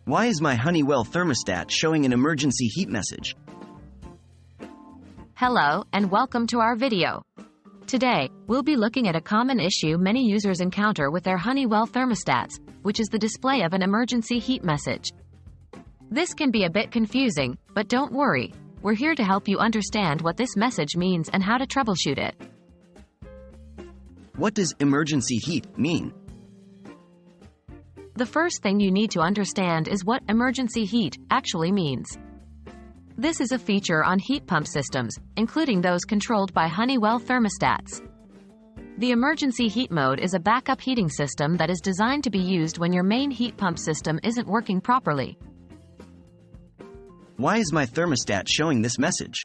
Why is my Honeywell thermostat showing an emergency heat message? Hello, and welcome to our video. Today, we'll be looking at a common issue many users encounter with their Honeywell thermostats, which is the display of an emergency heat message. This can be a bit confusing, but don't worry, we're here to help you understand what this message means and how to troubleshoot it. What does emergency heat mean? The first thing you need to understand is what emergency heat actually means. This is a feature on heat pump systems, including those controlled by Honeywell thermostats. The emergency heat mode is a backup heating system that is designed to be used when your main heat pump system isn't working properly. Why is my thermostat showing this message?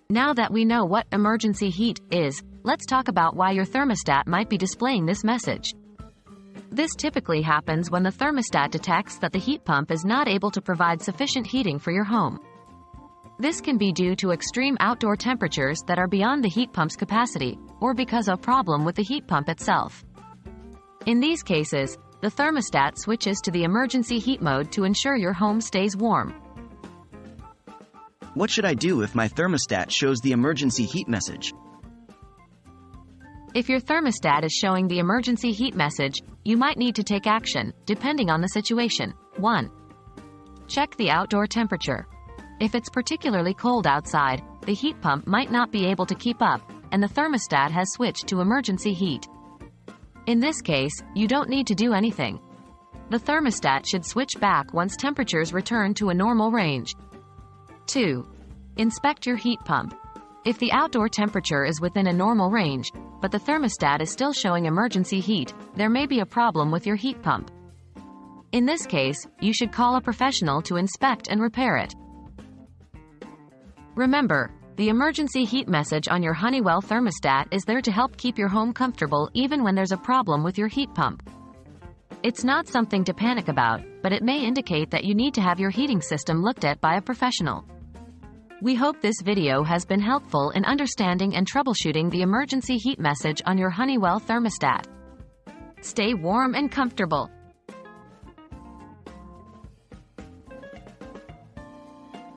Now that we know what emergency heat is, let's talk about why your thermostat might be displaying this message. This typically happens when the thermostat detects that the heat pump is not able to provide sufficient heating for your home. This can be due to extreme outdoor temperatures that are beyond the heat pump's capacity, or because of a problem with the heat pump itself. In these cases, the thermostat switches to the emergency heat mode to ensure your home stays warm. What should I do if my thermostat shows the emergency heat message? If your thermostat is showing the emergency heat message, you might need to take action, depending on the situation. 1. Check the outdoor temperature. If it's particularly cold outside, the heat pump might not be able to keep up, and the thermostat has switched to emergency heat. In this case, you don't need to do anything. The thermostat should switch back once temperatures return to a normal range. 2. Inspect your heat pump. If the outdoor temperature is within a normal range, but the thermostat is still showing emergency heat, there may be a problem with your heat pump. In this case, you should call a professional to inspect and repair it. Remember, the emergency heat message on your Honeywell thermostat is there to help keep your home comfortable even when there's a problem with your heat pump. It's not something to panic about, but it may indicate that you need to have your heating system looked at by a professional. We hope this video has been helpful in understanding and troubleshooting the emergency heat message on your Honeywell thermostat. Stay warm and comfortable.